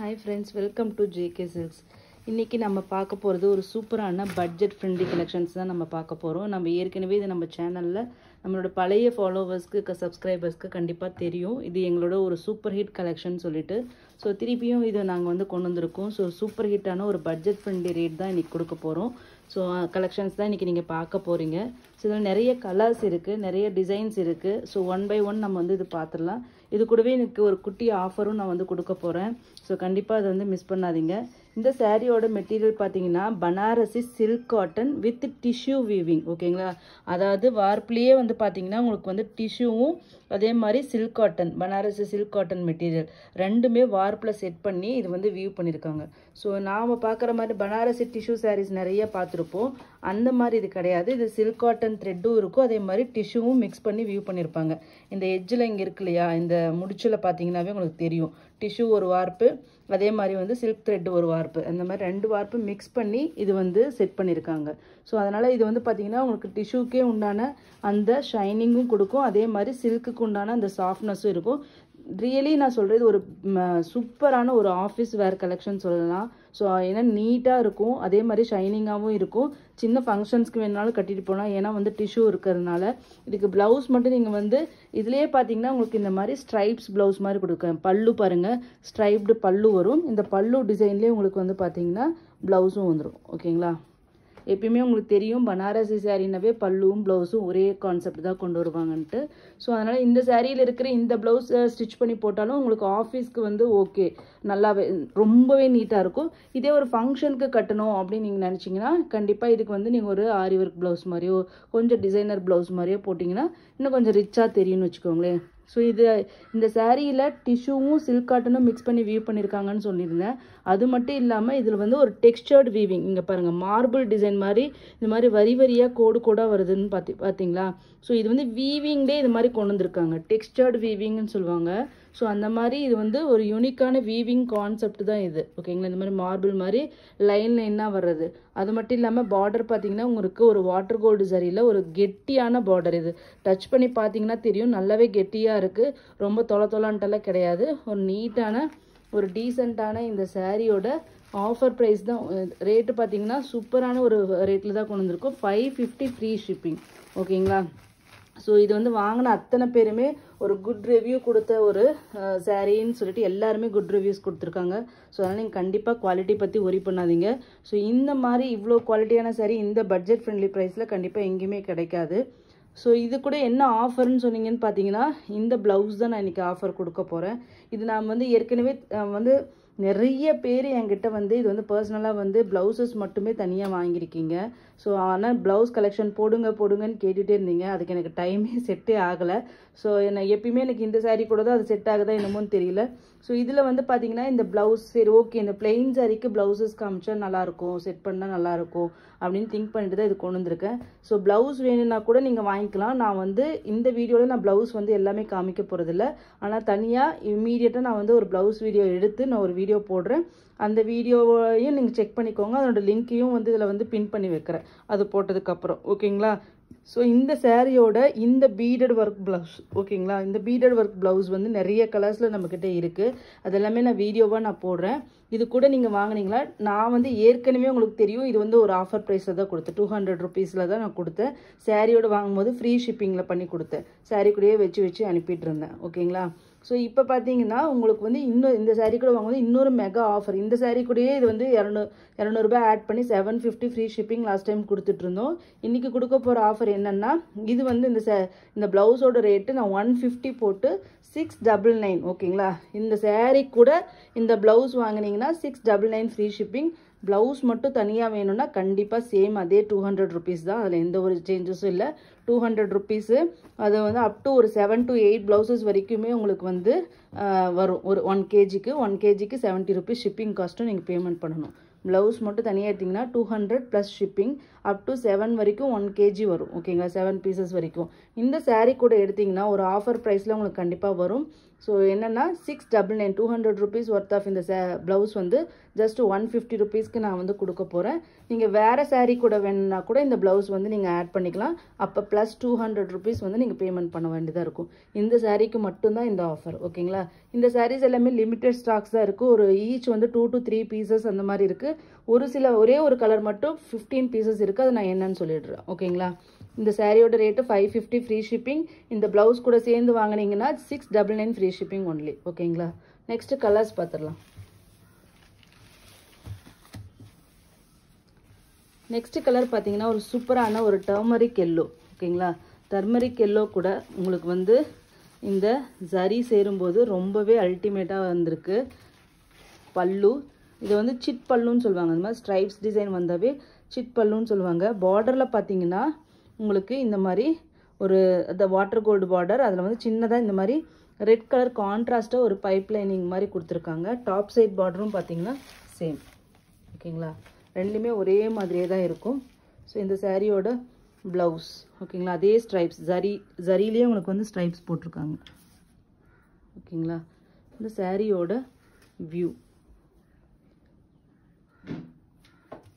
Hi friends, welcome to JK Silks. இன்னைக்கு நம்ம பார்க்க போறது ஒரு சூப்பரான பட்ஜெட் ஃப்ரெண்ட்லி கலெக்ஷன்ஸ் தான் நம்ம பார்க்க போறோம். நம்ம ஏற்கனவே இது நம்ம சேனல்ல நம்மளோட பழைய ஃபாலோவர்ஸ்க்கு சப்ஸ்கிரைபர்ஸ்க்கு கண்டிப்பா தெரியும். இது எங்களோட ஒரு சூப்பர் ஹிட் கலெக்ஷன் சொல்லிட்டு ஸோ திருப்பியும் இது நாங்கள் வந்து கொண்டு வந்திருக்கோம். ஸோ சூப்பர் ஹிட்டான ஒரு பட்ஜெட் ஃப்ரெண்ட்லி ரேட் தான் இன்னைக்கு கொடுக்க போகிறோம். ஸோ கலெக்ஷன்ஸ் தான் இன்றைக்கி நீங்கள் பார்க்க போகிறீங்க. ஸோ இதில் நிறைய கலர்ஸ் இருக்குது, நிறைய டிசைன்ஸ் இருக்குது. ஸோ ஒன் பை ஒன் நம்ம வந்து இது பார்த்துடலாம். இது கூடவே எனக்கு ஒரு குட்டி ஆஃபரும் நான் வந்து கொடுக்க போகிறேன். ஸோ கண்டிப்பாக அதை வந்து மிஸ் பண்ணாதீங்க. இந்த சாரியோட மெட்டீரியல் பார்த்தீங்கன்னா Banarasi silk cotton with tissue weaving. ஓகேங்களா, அதாவது வார்ப்லேயே வந்து பார்த்தீங்கன்னா உங்களுக்கு வந்து டிஷ்யூவும் அதே மாதிரி silk cotton, Banarasi silk cotton material ரெண்டுமே வார்ப்பில் செட் பண்ணி இது வந்து வியூ பண்ணியிருக்காங்க. ஸோ நாம் பார்க்குற மாதிரி பனாரசி டிஷ்யூ சாரீஸ் நிறைய பார்த்துருப்போம். அந்த மாதிரி இது கிடையாது. இது சில்க் காட்டன் த்ரெட்டும் இருக்கும், அதே மாதிரி டிஷ்யூவும் மிக்ஸ் பண்ணி வியூ பண்ணியிருப்பாங்க. இந்த எட்ஜில் இங்கே இருக்கு இல்லையா, இந்த முடிச்சில் பார்த்தீங்கன்னாவே உங்களுக்கு தெரியும் டிஷ்யூ ஒரு வார்ப்பு, அதே மாதிரி வந்து சில்க் த்ரெட் ஒரு வார்ப்பு, அந்த மாதிரி ரெண்டு வார்ப்பு மிக்ஸ் பண்ணி இது வந்து செட் பண்ணியிருக்காங்க. ஸோ அதனால் இது வந்து பார்த்தீங்கன்னா உங்களுக்கு டிஷ்யூக்கே உண்டான அந்த ஷைனிங்கும் கொடுக்கும், அதே மாதிரி சில்க்குக்கு உண்டான அந்த சாஃப்ட்னஸும் இருக்கும். ரியலி நான் சொல்கிறது ஒரு சூப்பரான ஒரு ஆஃபீஸ் வேர் கலெக்ஷன் சொல்லலாம். ஸோ ஏன்னா நீட்டாக இருக்கும், அதே மாதிரி ஷைனிங்காகவும் இருக்கும். சின்ன ஃபங்க்ஷன்ஸ்க்கு வேணாலும் கட்டிட்டு போகலாம், ஏன்னா வந்து டிஷ்யூ இருக்கிறதுனால. இதுக்கு ப்ளவுஸ் மட்டும் நீங்கள் வந்து இதுலேயே பார்த்தீங்கன்னா உங்களுக்கு இந்த மாதிரி ஸ்ட்ரைப்ஸ் ப்ளவுஸ் மாதிரி கொடுக்குறேன். பல்லு பாருங்கள், ஸ்ட்ரைப்டு பல்லு வரும். இந்த பல்லு டிசைன்லேயே உங்களுக்கு வந்து பார்த்தீங்கன்னா ப்ளவுஸும் வந்துடும். ஓகேங்களா, எப்பயுமே உங்களுக்கு தெரியும் பனாரசி சாரினாவே பல்லுவும் ப்ளவுஸும் ஒரே கான்செப்ட் தான் கொண்டு வருவாங்கன்ட்டு. ஸோ அதனால் இந்த சாரியில் இருக்கிற இந்த ப்ளவுஸ் ஸ்டிச் பண்ணி போட்டாலும் உங்களுக்கு ஆஃபீஸ்க்கு வந்து ஓகே, நல்லாவே ரொம்பவே நீட்டாக இருக்கும். இதே ஒரு ஃபங்க்ஷனுக்கு கட்டணும் அப்படின்னு நீங்கள் நினச்சிங்கன்னா கண்டிப்பாக இதுக்கு வந்து நீங்கள் ஒரு ஆரி ஒர்க் ப்ளவுஸ் மாதிரியோ கொஞ்சம் டிசைனர் ப்ளவுஸ் மாதிரியோ போட்டிங்கன்னா இன்னும் கொஞ்சம் ரிச்சாக தெரியும்னு வச்சுக்கோங்களேன். ஸோ இந்த சாரியில் டிஷ்யூவும் சில்க் காட்டனும் மிக்ஸ் பண்ணி வீவ் பண்ணியிருக்காங்கன்னு சொல்லியிருந்தேன். அது மட்டும் இல்லாமல் இதில் வந்து ஒரு டெக்ஸ்டர்டு வீவிங், இங்கே பாருங்கள் மார்பிள் டிசைன் மாதிரி இந்த மாதிரி வரி வரியாக கோடாக வருதுன்னு பார்த்தீங்களா. ஸோ இது வந்து வீவிங்லேயே இது மாதிரி கொண்டு வந்திருக்காங்க, டெக்ஸ்டர்டு வீவிங்னு சொல்லுவாங்க. ஸோ அந்த மாதிரி இது வந்து ஒரு யூனிக்கான வீவிங் கான்செப்ட் தான் இது. ஓகேங்களா, இந்த மாதிரி மார்பிள் மாதிரி லைனாக வர்றது. அது மட்டும் இல்லாமல் பார்டர் பார்த்தீங்கன்னா உங்களுக்கு ஒரு வாட்டர் கோல்டு சரியில் ஒரு கெட்டியான பார்டர். இது டச் பண்ணி பார்த்தீங்கன்னா தெரியும், நல்லாவே கெட்டியாக இருக்குது, ரொம்ப தொலைன்ட்டெல்லாம் கிடையாது. ஒரு நீட்டான ஒரு டீசெண்டான இந்த சாரியோட ஆஃபர் ப்ரைஸ் தான். ரேட்டு பார்த்தீங்கன்னா சூப்பரான ஒரு ரேட்டில் தான் கொண்டு வந்திருக்கோம். 550 ஃப்ரீ ஷிப்பிங். ஓகேங்களா, ஸோ இது வந்து வாங்கின அத்தனை பேருமே ஒரு குட் ரிவ்யூ கொடுத்த ஒரு சாரின்னு சொல்லிட்டு எல்லாருமே குட் ரிவ்யூஸ் கொடுத்துருக்காங்க. ஸோ அதனால் நீங்கள் கண்டிப்பாக குவாலிட்டி பற்றி ஒரி பண்ணாதீங்க. ஸோ இந்த மாதிரி இவ்வளோ குவாலிட்டியான சாரி இந்த பட்ஜெட் ஃப்ரெண்ட்லி ப்ரைஸில் கண்டிப்பாக எங்கேயுமே கிடைக்காது. ஸோ இது கூட என்ன ஆஃபர்னு சொன்னீங்கன்னு பார்த்தீங்கன்னா இந்த ப்ளவுஸ் தான் நான் இன்றைக்கி ஆஃபர் கொடுக்க போகிறேன். இது நான் வந்து ஏற்கனவே வந்து நிறைய பேர் என்கிட்ட வந்து இது வந்து பர்சனலாக வந்து ப்ளவுசஸ் மட்டுமே தனியாக வாங்கியிருக்கீங்க. ஸோ ஆனால் ப்ளவுஸ் கலெக்ஷன் போடுங்கன்னு கேட்டுகிட்டே இருந்தீங்க. அதுக்கு எனக்கு டைமே செட்டே ஆகலை. ஸோ எப்பயுமே எனக்கு இந்த சாரீ கூட தான் அது செட் ஆகுதா என்னமோன்னு தெரியல. ஸோ இதில் வந்து பார்த்தீங்கன்னா இந்த ப்ளவுஸ் சரி ஓகே, இந்த பிளெயின் சாரிக்கு ப்ளவுசஸ் காமிச்சா நல்லாயிருக்கும், செட் பண்ணால் நல்லாயிருக்கும் அப்படின்னு திங்க் பண்ணிட்டு தான் இது கொண்டு வந்திருக்கேன். ஸோ ப்ளவுஸ் வேணும்னா கூட நீங்கள் வாங்கிக்கலாம். நான் வந்து இந்த வீடியோவில் நான் ப்ளவுஸ் வந்து எல்லாமே காமிக்க போகிறதில்ல, ஆனால் தனியாக இம்மீடியட்டாக நான் வந்து ஒரு ப்ளவுஸ் வீடியோ எடுத்து நான் ஒரு வீடியோ போடுறேன். அந்த வீடியோவையும் நீங்கள் செக் பண்ணிக்கோங்க, அதோட லிங்க்கையும் வந்து இதில் வந்து பின் பண்ணி வைக்கிறேன் அது போட்டதுக்கப்புறம். ஓகேங்களா, ஸோ இந்த சாரியோட இந்த பீடட் ஒர்க் ப்ளவுஸ், ஓகேங்களா, இந்த பீடட் ஒர்க் ப்ளவுஸ் வந்து நிறைய கலர்ஸில் நம்மக்கிட்ட இருக்குது. அது எல்லாமே நான் வீடியோவாக நான் போடுறேன். இது கூட நீங்கள் வாங்கினீங்களா, நான் வந்து ஏற்கனவே உங்களுக்கு தெரியும் இது வந்து ஒரு ஆஃபர் ப்ரைஸில் தான் கொடுத்தேன். 200 ருபீஸில் தான் நான் கொடுத்தேன். சாரியோடு வாங்கும்போது ஃப்ரீ ஷிப்பிங்கில் பண்ணி கொடுத்தேன். சாரீ கூடயே வச்சு அனுப்பிட்டு இருந்தேன். ஓகேங்களா, ஸோ இப்போ பார்த்தீங்கன்னா உங்களுக்கு வந்து இன்னும் இந்த சாரீ கூட வாங்கும்போது இன்னொரு மெகா ஆஃபர். இந்த சாரீ கூடயே இது வந்து 200 ரூபாய் ஆட் பண்ணி 750 ஃப்ரீ ஷிப்பிங் லாஸ்ட் டைம் கொடுத்துட்ருந்தோம். இன்றைக்கி கொடுக்க போகிற ஆஃபர் என்னென்னா இது வந்து இந்த ப்ளவுஸோட ரேட்டு நான் 150 போட்டு 699. ஓகேங்களா, இந்த சாரீ கூட இந்த ப்ளவுஸ் வாங்கினீங்கன்னா 699 ஃப்ரீ ஷிப்பிங். ப்ளவுஸ் மட்டும் தனியாக வேணும்னா கண்டிப்பாக சேம் அதே 200 ருபீஸ் தான், அதில் எந்த ஒரு சேஞ்சஸும் இல்லை. 200 ருபீஸு. அது வந்து அப் டு ஒரு 7 to 8 ப்ளவுசஸ் வரைக்குமே உங்களுக்கு வந்து வரும். ஒரு 1 kgக்கு 70 ருபீஸ் ஷிப்பிங் காஸ்ட்டும் நீங்கள் பேமெண்ட் பண்ணணும். ப்ளவுஸ் மட்டும் தனியாக எடுத்திங்கன்னா 200 ப்ளஸ் ஷிப்பிங் அப் டு 7 வரைக்கும் 1 kg வரும். ஓகேங்களா, 7 பீசஸ் வரைக்கும். இந்த சாரீ கூட எடுத்திங்கன்னா ஒரு ஆஃபர் ப்ரைஸில் உங்களுக்கு கண்டிப்பாக வரும். ஸோ என்னென்னா 699 200 rupees ஒர்த் ஆஃப் இந்த ப்ளவுஸ் வந்து ஜஸ்ட் 150 rupeesக்கு நான் வந்து கொடுக்க போகிறேன். நீங்கள் வேறு saree கூட வேணுன்னா கூட இந்த ப்ளவுஸ் வந்து நீங்கள் ஆட் பண்ணிக்கலாம். அப்போ ப்ளஸ் 200 rupees வந்து நீங்கள் பேமெண்ட் பண்ண வேண்டியதாக இருக்கும். இந்த சாரீக்கு மட்டும்தான் இந்த ஆஃபர். ஓகேங்களா? இந்த சாரீஸ் எல்லாமே லிமிட்டட் ஸ்டாக்ஸ் தான் இருக்குது. ஒரு ஈச் வந்து 2 to 3 pieces அந்த மாதிரி இருக்குது. ஒரே ஒரு கலர் மட்டும் 15 pieces இருக்குது. அது நான் என்னன்னு சொல்லிடுறேன். ஓகேங்களா? இந்த சாரியோட ரேட்டு 550 ஃப்ரீ ஷிப்பிங். இந்த ப்ளவுஸ் கூட சேர்ந்து வாங்கினீங்கன்னா 699 ஃப்ரீ ஷிப்பிங் ஒன்லி. ஓகேங்களா? நெக்ஸ்ட் கலர்ஸ் பார்த்துடலாம். நெக்ஸ்ட் கலர் பார்த்தீங்கன்னா ஒரு சூப்பரான ஒரு டர்மரிக் எல்லோ. ஓகேங்களா? டர்மரிக் எல்லோ கூட உங்களுக்கு வந்து இந்த ஜரி சேரும்போது ரொம்பவே அல்டிமேட்டாக வந்திருக்கு. பல்லு இது வந்து சிட் பல்லுன்னு சொல்லுவாங்க. அந்த மாதிரி ஸ்ட்ரைப்ஸ் டிசைன் வந்தாவே சிட் பல்லுன்னு சொல்லுவாங்க. பார்டரில் பார்த்தீங்கன்னா உங்களுக்கு இந்த மாதிரி ஒரு வாட்டர் கோல்டு பார்டர், அதில் வந்து சின்னதாக இந்த மாதிரி ரெட் கலர் கான்ட்ராஸ்ட்டாக ஒரு பைப் லைனிங் மாதிரி கொடுத்துருக்காங்க. டாப் சைட் பார்டரும் பார்த்தீங்கன்னா சேம். ஓகேங்களா? ரெண்டுமே ஒரே மாதிரியே தான் இருக்கும். ஸோ இந்த சாரியோட ப்ளவுஸ் ஓகேங்களா, அதே ஸ்ட்ரைப்ஸ் ஜரிலேயே உங்களுக்கு வந்து ஸ்ட்ரைப்ஸ் போட்டிருக்காங்க. ஓகேங்களா? இந்த சாரியோட வியூ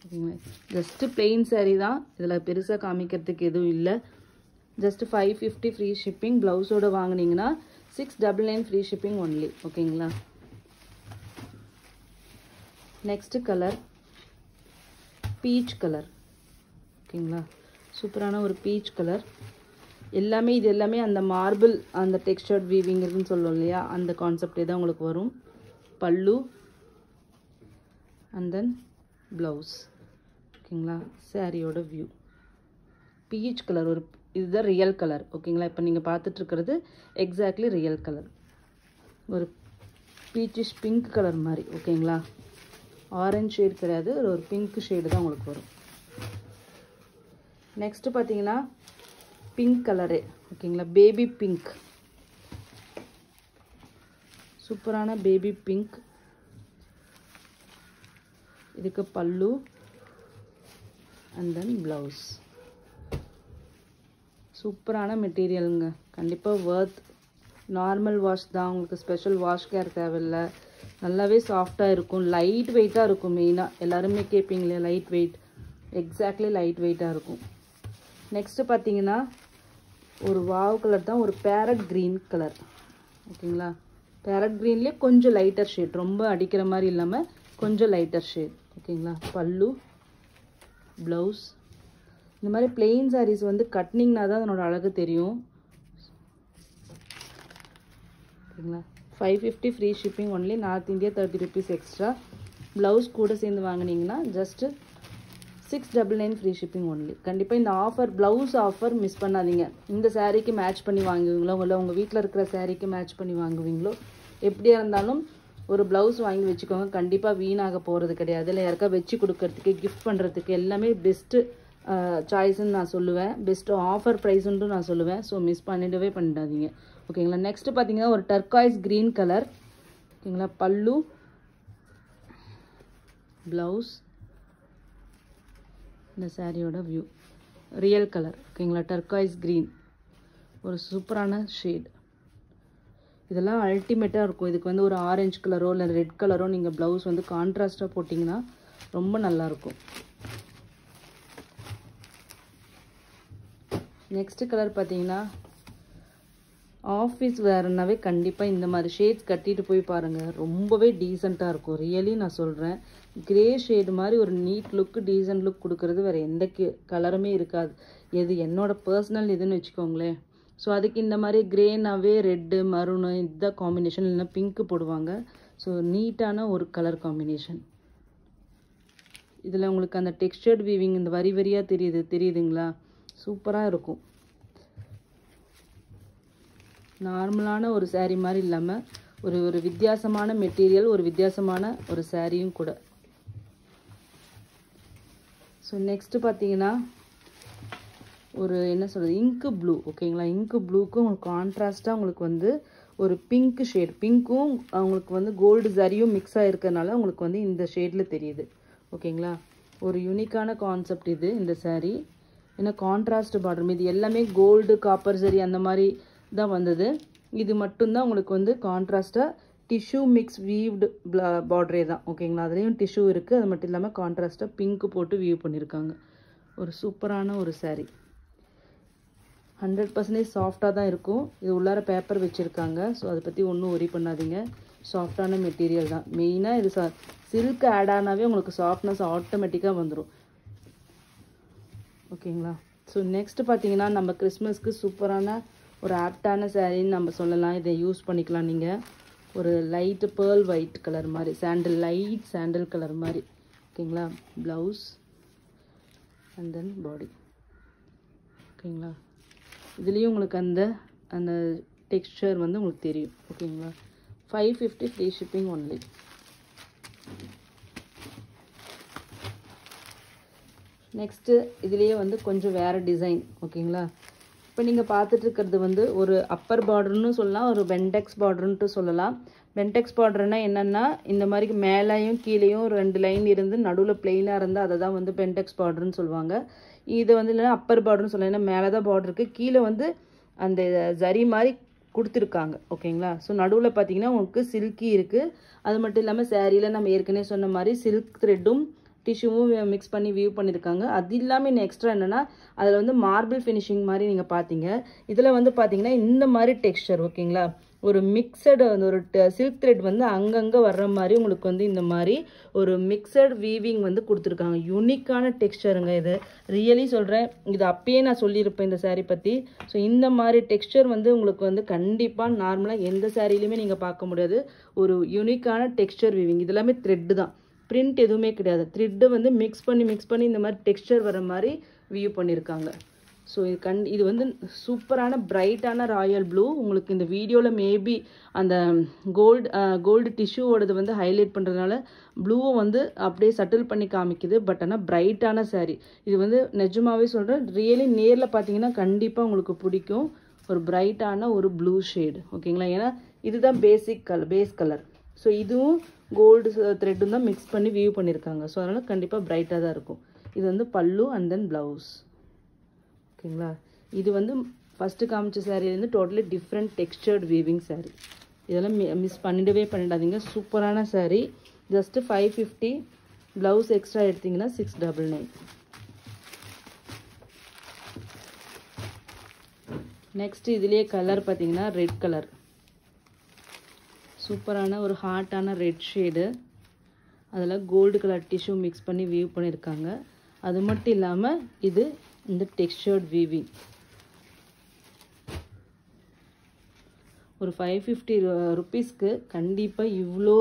ஓகேங்களா, ஜஸ்ட்டு பிளெயின் சாரீ தான். இதில் பெருசாக காமிக்கிறதுக்கு எதுவும் இல்லை. Just 550 free shipping. ப்ளவுஸோடு வாங்கினீங்கன்னா 699 ஃப்ரீ ஷிப்பிங் ஒன்லி. ஓகேங்களா? Next colour peach colour. ஓகேங்களா? சூப்பரான ஒரு பீச் கலர். இது எல்லாமே அந்த மார்பிள் அந்த டெக்ஸ்டர்ட் வீவிங் இருக்குன்னு சொல்லுவோம் இல்லையா, அந்த கான்செப்டே தான் உங்களுக்கு வரும். பல்லு அண்ட் தென் ப்ளவுஸ். ஓகேங்களா? சாரியோட வியூ பீச் கலர். இதுதான் ரியல் கலர். ஓகேங்களா? இப்போ நீங்கள் பார்த்துட்ருக்கிறது எக்ஸாக்ட்லி ரியல் கலர். ஒரு பீச்சிஷ் பிங்க் கலர் மாதிரி. ஓகேங்களா? ஆரஞ்ச் ஷேட் கிடையாது, ஒரு பிங்க் ஷேடு தான் உங்களுக்கு வரும். நெக்ஸ்ட்டு பார்த்தீங்கன்னா பிங்க் கலரு. ஓகேங்களா? Baby pink. சூப்பரான பேபி பிங்க். இதுக்கு பல்லு அண்ட் தென் ப்ளவுஸ். சூப்பரான மெட்டீரியலுங்க. கண்டிப்பாக வர்த். நார்மல் வாஷ் தான், உங்களுக்கு ஸ்பெஷல் வாஷ் கேர் தேவையில்லை. நல்லாவே சாஃப்டாக இருக்கும், லைட் வெயிட்டாக இருக்கும். மெயினாக எல்லாருமே கேட்பீங்களே லைட் வெயிட், எக்ஸாக்ட்லி லைட் வெயிட்டாக இருக்கும். நெக்ஸ்ட்டு பார்த்தீங்கன்னா ஒரு வாவ் கலர் தான், ஒரு பேரட் க்ரீன் கலர். ஓகேங்களா? பேரட் க்ரீன்லேயே கொஞ்சம் லைட்டர் ஷேட், ரொம்ப அடிக்கிற மாதிரி இல்லாமல் கொஞ்சம் லைட்டர் ஷேட். ஓகேங்களா? பல்லு ப்ளவுஸ். இந்த மாதிரி பிளெயின் சாரீஸ் வந்து கட்னிங்னா தான் அதனோட அழகு தெரியும். ஓகேங்களா? 550 free shipping only. North India 30 rupees extra. Blouse கூட சேர்ந்து வாங்கினீங்கன்னா ஜஸ்ட்டு 699 ஃப்ரீ ஷிப்பிங் ஒன்லி. கண்டிப்பாக இந்த ஆஃபர், ப்ளவுஸ் ஆஃபர் மிஸ் பண்ணாதீங்க. இந்த சாரீக்கு மேட்ச் பண்ணி வாங்குவீங்களோ, இல்லை உங்கள் வீட்டில் இருக்கிற சாரீக்கு மேட்ச் பண்ணி வாங்குவீங்களோ, எப்படியா இருந்தாலும் ஒரு ப்ளவுஸ் வாங்கி வச்சுக்கோங்க. கண்டிப்பாக வீணாக போகிறது கிடையாது. இல்லை யாருக்கா வச்சு கொடுக்கறதுக்கு, கிஃப்ட் பண்ணுறதுக்கு எல்லாமே பெஸ்ட்டு சாய்ஸ்ன்னு நான் சொல்லுவேன். பெஸ்ட்டு ஆஃபர் ப்ரைஸுன்ட்டு நான் சொல்லுவேன். ஸோ மிஸ் பண்ணிடாதீங்க. ஓகேங்களா? நெக்ஸ்ட்டு பார்த்தீங்கன்னா ஒரு டர்காய்ஸ் க்ரீன் கலர். ஓகேங்களா? பல்லு ப்ளவுஸ். இந்த சாரியோட வியூ ரியல் கலர். ஓகேங்களா? டர்காய்ஸ் க்ரீன் ஒரு சூப்பரான ஷேட். இதெல்லாம் அல்டிமேட்டாக இருக்கும். இதுக்கு வந்து ஒரு ஆரஞ்சு கலரோ இல்லை ரெட் கலரோ நீங்கள் ப்ளவுஸ் வந்து கான்ட்ராஸ்ட்டாக போட்டிங்கன்னா ரொம்ப நல்லாயிருக்கும். நெக்ஸ்ட்டு கலர் பார்த்தீங்கன்னா ஆஃபீஸ் வேறுனாவே கண்டிப்பாக இந்த மாதிரி ஷேட்ஸ் கட்டிட்டு போய் பாருங்கள், ரொம்பவே டீசெண்டாக இருக்கும். ரியலி நான் சொல்கிறேன். கிரே ஷேடு மாதிரி ஒரு நீட் லுக்கு, டீசென்ட் லுக் கொடுக்கறது வேறு எந்த கலருமே இருக்காது. எது என்னோட பர்சனல் இதுன்னு வச்சுக்கோங்களேன். ஸோ அதுக்கு இந்த மாதிரி கிரேனாவே ரெட்டு மரூனு இதுதான் காம்பினேஷன், இல்லைன்னா பிங்க்கு போடுவாங்க. ஸோ நீட்டான ஒரு கலர் காம்பினேஷன். இதில் உங்களுக்கு அந்த டெக்ஸ்டர்ட் வீவிங் இந்த வரி வரியாக தெரியுதுங்களா? சூப்பராக இருக்கும். நார்மலான ஒரு சாரீ மாதிரி இல்லாமல் ஒரு வித்தியாசமான மெட்டீரியல், ஒரு வித்தியாசமான ஒரு சாரியும் கூட. ஸோ நெக்ஸ்ட்டு பார்த்தீங்கன்னா ஒரு என்ன சொல்கிறது, இங்கு ப்ளூ. ஓகேங்களா? இங்கு ப்ளூக்கும் உங்களுக்கு கான்ட்ராஸ்ட்டாக உங்களுக்கு வந்து ஒரு பிங்க் ஷேட், பிங்க்கும் உங்களுக்கு வந்து கோல்டு ஜரியும் மிக்ஸ் ஆகிருக்கிறதுனால உங்களுக்கு வந்து இந்த ஷேடில் தெரியுது. ஓகேங்களா? ஒரு யூனிக்கான கான்செப்ட் இது இந்த சாரீ. ஏன்னா கான்ட்ராஸ்ட் பார்டர், இது எல்லாமே கோல்டு காப்பர் ஜரி அந்த மாதிரி தான் வந்தது. இது மட்டும்தான் உங்களுக்கு வந்து கான்ட்ராஸ்ட்டாக டிஷ்யூ மிக்ஸ் வீவ்டு பார்டரே தான் ஓகேங்களா. அதுலேயும் டிஷ்யூ இருக்குது. அது மட்டும் இல்லாமல் கான்ட்ராஸ்ட்டாக பிங்க்கு போட்டு வீவ் பண்ணியிருக்காங்க. ஒரு சூப்பரான ஒரு saree. 100% சாஃப்டாக தான் இருக்கும். இது உள்ளார பேப்பர் வச்சுருக்காங்க. ஸோ அதை பற்றி ஒன்றும் ஒரி பண்ணாதீங்க. சாஃப்டான மெட்டீரியல் தான். மெயினாக இது சில்க் ஆட் ஆனாவே உங்களுக்கு சாஃப்ட்னஸ் ஆட்டோமேட்டிக்காக வந்துடும் ஓகேங்களா. ஸோ நெக்ஸ்ட்டு பார்த்தீங்கன்னா நம்ம கிறிஸ்மஸ்க்கு சூப்பரான ஒரு ஆப்டான சாரின்னு நம்ம சொல்லலாம். இதை யூஸ் பண்ணிக்கலாம். நீங்கள் ஒரு லைட்டு பேர்ல் ஒயிட் கலர் மாதிரி லைட் சாண்டில் கலர் மாதிரி ஓகேங்களா. ப்ளவுஸ் அண்ட் தென் பாடி ஓகேங்களா. இதுலேயும் உங்களுக்கு அந்த டெக்ஸ்சர் வந்து உங்களுக்கு தெரியும் ஓகேங்களா. 550 ஃப்ரீ ஷிப்பிங் ஒன்லி. நெக்ஸ்ட்டு இதுலேயே வந்து கொஞ்சம் வேறு டிசைன் ஓகேங்களா. இப்போ நீங்கள் பார்த்துட்டு இருக்கிறது வந்து ஒரு அப்பர் பார்டர்னு சொல்லலாம், ஒரு பென்டெக்ஸ் பார்டர்ன்ட்டு சொல்லலாம். பென்டெக்ஸ் பார்டர்னா என்னென்னா இந்த மாதிரி மேலேயும் கீழேயும் 2 லைன் இருந்து நடுவில் பிளெயினாக இருந்தால் அதை தான் வந்து பென்டெக்ஸ் பார்டர்னு சொல்லுவாங்க. இது வந்து இல்லைன்னா அப்பர் பார்டர்னு சொல்லலாம். ஏன்னா மேலே தான் பார்டர் இருக்குது, கீழே வந்து அந்த ஜரி மாதிரி கொடுத்துருக்காங்க ஓகேங்களா. ஸோ நடுவில் பார்த்தீங்கன்னா உங்களுக்கு சில்கி இருக்குது. அது மட்டும் இல்லாமல் சாரியில் நம்ம ஏற்கனவே சொன்ன மாதிரி சில்க் த்ரெட்டும் டிஷ்யூவும் மிக்ஸ் பண்ணி வியூ பண்ணியிருக்காங்க. அது இல்லாமல் இன்னும் எக்ஸ்ட்ரா என்னென்னா அதில் வந்து மார்பிள் ஃபினிஷிங் மாதிரி நீங்கள் பார்த்தீங்க. இதில் வந்து பார்த்தீங்கன்னா இந்த மாதிரி டெக்ஸ்சர் ஓகேங்களா. ஒரு மிக்சடு அந்த ஒரு சில்க் த்ரெட் வந்து அங்கங்கே வர்ற மாதிரி உங்களுக்கு வந்து இந்த மாதிரி ஒரு மிக்சட் வீவிங் வந்து கொடுத்துருக்காங்க. யூனிக்கான டெக்ஸ்சருங்க இது. ரியலி சொல்கிறேன், இது அப்பயே நான் சொல்லியிருப்பேன் இந்த saree பற்றி. ஸோ இந்த மாதிரி டெக்ஸ்சர் வந்து உங்களுக்கு வந்து கண்டிப்பாக நார்மலாக எந்த சாரிலையுமே நீங்கள் பார்க்க முடியாது. ஒரு யூனிக்கான டெக்ஸ்சர் வீவிங். இது எல்லாமே த்ரெட்டு தான், பிரிண்ட் எதுவுமே கிடையாது. த்ரெட்டு வந்து மிக்ஸ் பண்ணி இந்த மாதிரி டெக்ஸ்சர் வர மாதிரி வியூ பண்ணியிருக்காங்க. ஸோ இது வந்து சூப்பரான பிரைட்டான ராயல் ப்ளூ. உங்களுக்கு இந்த வீடியோவில் மேபி அந்த கோல்டு டிஷ்யூவோடது வந்து ஹைலைட் பண்ணுறதுனால ப்ளூவை வந்து அப்படியே சட்டில் பண்ணி காமிக்குது. பட் ஆனால் பிரைட்டான saree. இது வந்து நிஜமாவே சொல்கிறேன், ரியலி நேரில் பார்த்தீங்கன்னா கண்டிப்பாக உங்களுக்கு பிடிக்கும். ஒரு பிரைட்டான ஒரு ப்ளூ ஷேடு ஓகேங்களா. ஏன்னா இதுதான் பேஸ் கலர். ஸோ இதுவும் கோல்டு த்ரெட்டும் தான் மிக்ஸ் பண்ணி வியூ பண்ணியிருக்காங்க. ஸோ அதனால் கண்டிப்பாக பிரைட்டாக தான் இருக்கும். இது வந்து பல்லு அண்ட் தென் ப்ளவுஸ் ஓகேங்களா. இது வந்து ஃபஸ்ட்டு காமிச்ச சாரீலேருந்து டோட்டலி டிஃப்ரெண்ட் டெக்ஸ்சர்ட் வீவிங் saree. இதெல்லாம் மிஸ் பண்ணிடாதீங்க. சூப்பரான saree. ஜஸ்ட்டு 550. ப்ளவுஸ் எக்ஸ்ட்ரா எடுத்திங்கன்னா 699. நெக்ஸ்ட்டு இதுலேயே கலர் பார்த்தீங்கன்னா ரெட் கலர். சூப்பரான ஒரு ஹாட்டான ரெட் ஷேடு. அதில் கோல்டு கலர் டிஷ்யூ மிக்ஸ் பண்ணி வியூ பண்ணியிருக்காங்க. அது மட்டும் இல்லாமல் இது இந்த டெக்ஸ்சர்ட் வீவிங். ஒரு 550 ருபீஸ்க்கு கண்டிப்பாக இவ்வளோ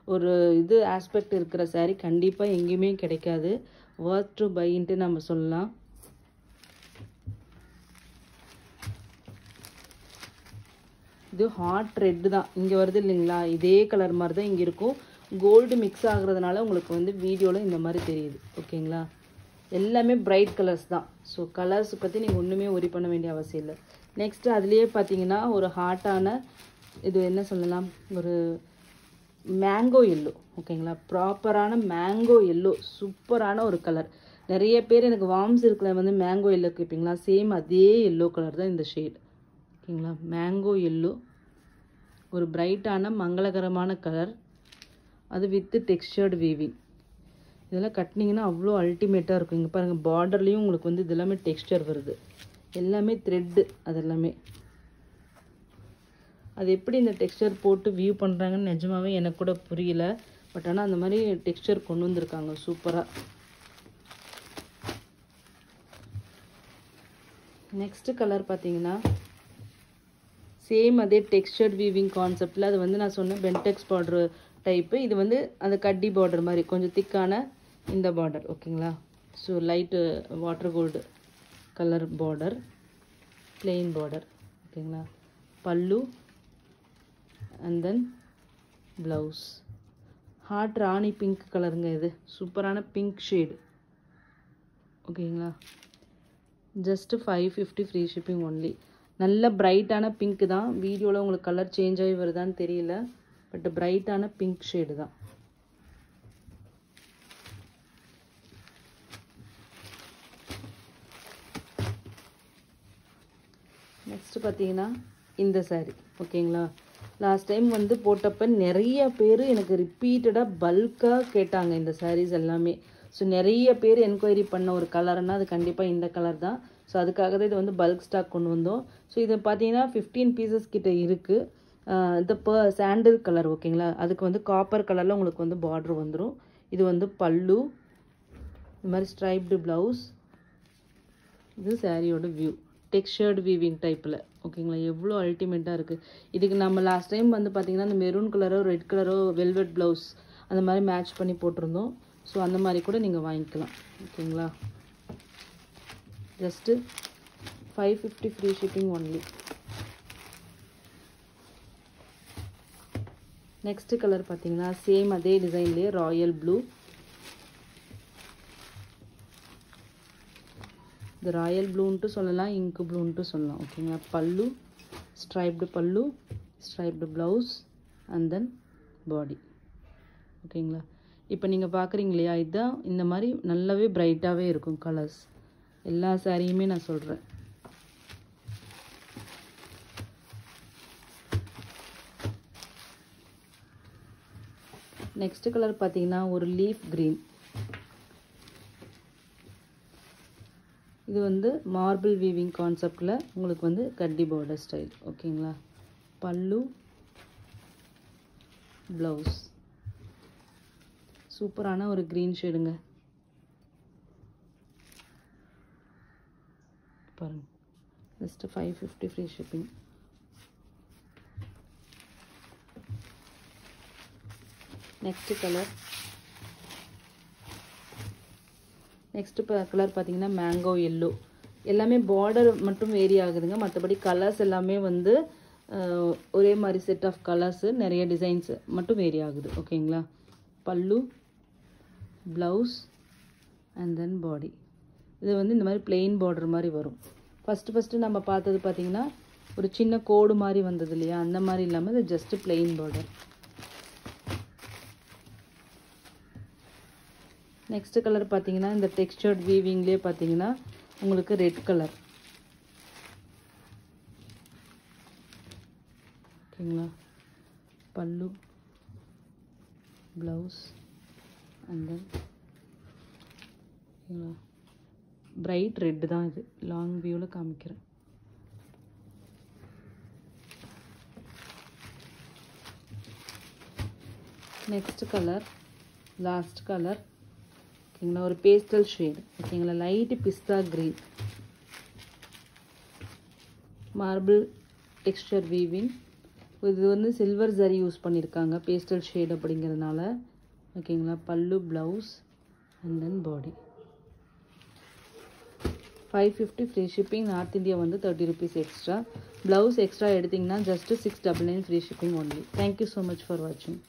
ஒரு இது ஆஸ்பெக்ட் இருக்கிற saree கண்டிப்பாக எங்கேயுமே கிடைக்காது. வர்த் டு பைன்ட்டு நம்ம சொல்லலாம். இது ஹாட் ரெட் தான் இங்கே வருது இல்லைங்களா. இதே கலர் மாதிரி தான் இங்கே இருக்கும். கோல்டு மிக்ஸ் ஆகுறதுனால உங்களுக்கு வந்து வீடியோவில் இந்த மாதிரி தெரியுது ஓகேங்களா. எல்லாமே பிரைட் கலர்ஸ் தான். ஸோ கலர்ஸ் பற்றி நீங்கள் ஒன்றுமே ஒரி பண்ண வேண்டிய அவசியம் இல்லை. நெக்ஸ்ட்டு அதுலேயே பார்த்தீங்கன்னா ஒரு ஹாட்டான இது என்ன சொல்லலாம், ஒரு மேங்கோ எல்லோ ஓகேங்களா. ப்ராப்பரான மேங்கோ எல்லோ சூப்பரான ஒரு கலர். நிறைய பேர் எனக்கு வார்ம்ஸ் இருக்கிற வந்து மேங்கோ எல்லோ கேட்பீங்களா. சேம் அதே எல்லோ கலர் தான் இந்த ஷேட் ஓகேங்களா. மேங்கோ எல்லோ ஒரு பிரைட்டான மங்களகரமான கலர். அது வித்து டெக்ஸ்சர்டு வீவிங். இதெல்லாம் கட்டினீங்கன்னா அவ்வளோ அல்டிமேட்டாக இருக்கும். இங்கே பாருங்கள், பார்டர்லேயும் உங்களுக்கு வந்து இது எல்லாமே டெக்ஸ்சர் வருது. எல்லாமே த்ரெட்டு. அது எல்லாமே அது எப்படி இந்த டெக்ஸ்சர் போட்டு வியூ பண்ணுறாங்கன்னு நிஜமாவே எனக்கு கூட புரியல. பட் ஆனால் அந்த மாதிரி டெக்ஸ்சர் கொண்டு வந்திருக்காங்க சூப்பராக. நெக்ஸ்ட்டு கலர் பார்த்தீங்கன்னா சேம் அதே டெக்ஸ்சர்ட் வீவிங் கான்செப்டில். அது வந்து நான் சொன்னேன் பென்டெக்ஸ் பார்டர் டைப்பு. இது வந்து அந்த கட்டி பார்டர் மாதிரி கொஞ்சம் திக்கான இந்த பார்டர் ஓகேங்களா. So light water gold colour border, plain border ஓகேங்களா. Pallu and then blouse. Hot rani pink கலருங்க. இது சூப்பரான பிங்க் ஷேடு ஓகேங்களா. Just 550 free shipping only. நல்ல பிரைட்டான பிங்க் தான். வீடியோவில் உங்களுக்கு கலர் சேஞ்ச் ஆகி வருதான்னு தெரியல. பட் பிரைட்டான பிங்க் ஷேடு தான். நெக்ஸ்ட் பார்த்தீங்கன்னா இந்த saree ஓகேங்களா. லாஸ்ட் டைம் வந்து போட்டப்ப நிறைய பேர் எனக்கு ரிப்பீட்டடாக பல்காக கேட்டாங்க இந்த sarees எல்லாமே. ஸோ நிறைய பேர் என்கொயரி பண்ண ஒரு கலர்னால் அது கண்டிப்பாக இந்த கலர் தான். ஸோ அதுக்காக தான் இது வந்து பல்க் ஸ்டாக் கொண்டு வந்தோம். ஸோ இது பார்த்தீங்கன்னா 15 பீசஸ் கிட்ட இருக்குது. இந்த சாண்டில் கலர் ஓகேங்களா. அதுக்கு வந்து காப்பர் கலரில் உங்களுக்கு வந்து பார்டர் வந்துடும். இது வந்து பல்லு, இந்த மாதிரி ஸ்ட்ரைப்டு ப்ளவுஸ். இது சாரியோட வியூ, டெக்ஸ்சர்டு வீவிங் டைப்பில் ஓகேங்களா. எவ்வளோ அல்டிமேட்டாக இருக்குது. இதுக்கு நம்ம லாஸ்ட் டைம் வந்து பார்த்திங்கன்னா இந்த மெரூன் கலரோ ரெட் கலரோ வெல்வெட் ப்ளவுஸ் அந்த மாதிரி மேட்ச் பண்ணி போட்டிருந்தோம். ஸோ அந்த மாதிரி கூட நீங்கள் வாங்கிக்கலாம் ஓகேங்களா. Just 550 free shipping only. Next colour பார்த்தீங்கன்னா சேம் அதே டிசைன்லேயே ராயல் ப்ளூ. இது ராயல் ப்ளூன்ட்டு சொல்லலாம், இங்கு ப்ளூன்ட்டு சொல்லலாம் ஓகேங்களா. பல்லு ஸ்ட்ரைப்டு பல்லு, ஸ்ட்ரைப்டு ப்ளவுஸ் அண்ட் தென் பாடி ஓகேங்களா. இப்போ நீங்கள் பார்க்குறீங்க இல்லையா, இதுதான் இந்த மாதிரி நல்லாவே பிரைட்டாகவே இருக்கும் கலர்ஸ். எல்லா சாரியுமே நான் சொல்கிறேன். நெக்ஸ்ட் கலர் பார்த்தீங்கன்னா ஒரு லீஃப் க்ரீன். இது வந்து மார்பிள் வீவிங் கான்செப்டில் உங்களுக்கு வந்து கட்டி பார்டர் ஸ்டைல் ஓகேங்களா. பல்லு ப்ளவுஸ் சூப்பரான ஒரு க்ரீன் ஷேடுங்க பாருங்க. Just 550 free shipping. Next colour பார்த்தீங்கன்னா மேங்கோ எல்லோ. எல்லாமே பார்டர் மட்டும் வேரி ஆகுதுங்க, மற்றபடி கலர்ஸ் எல்லாமே வந்து ஒரே மாதிரி செட் ஆஃப் கலர்ஸு, நிறைய டிசைன்ஸ் மட்டும் வேரி ஆகுது ஓகேங்களா. பல்லு ப்ளவுஸ் அண்ட் தென் பாடி. இது வந்து இந்த மாதிரி பிளெயின் பார்டர் மாதிரி வரும். ஃபஸ்ட்டு நம்ம பார்த்தது பார்த்தீங்கன்னா ஒரு சின்ன கோடு மாதிரி வந்தது இல்லையா, அந்த மாதிரி இல்லாமல் இது just plain border. Next colour பார்த்தீங்கன்னா இந்த டெக்ஸ்சர்ட் வீவிங்லேயே பார்த்தீங்கன்னா உங்களுக்கு ரெட் கலர் ஓகேங்களா. பல்லு ப்ளவுஸ் அண்ட் தென் ஓகேங்களா. பிரைட் ரெட் தான் இது, லாங் வியூவில் காமிக்கிறேன். நெக்ஸ்ட் கலர் லாஸ்ட் கலர் ஓகேங்களா. ஒரு பேஸ்டல் ஷேட் ஓகேங்களா, லைட்டு பிஸ்தா க்ரீன், மார்பிள் டெக்ஸ்சர் வீவிங். இது வந்து சில்வர் ஜரி யூஸ் பண்ணியிருக்காங்க பேஸ்டல் ஷேட் அப்படிங்கிறதுனால ஓகேங்களா. பல்லு blouse and then body. 550 free shipping. North India வந்து 30 rupees எக்ஸ்ட்ரா. ப்ளவுஸ் எக்ஸ்ட்ரா எடுத்திங்கன்னா just 699 free shipping only. Thank you so much for வாட்சிங்.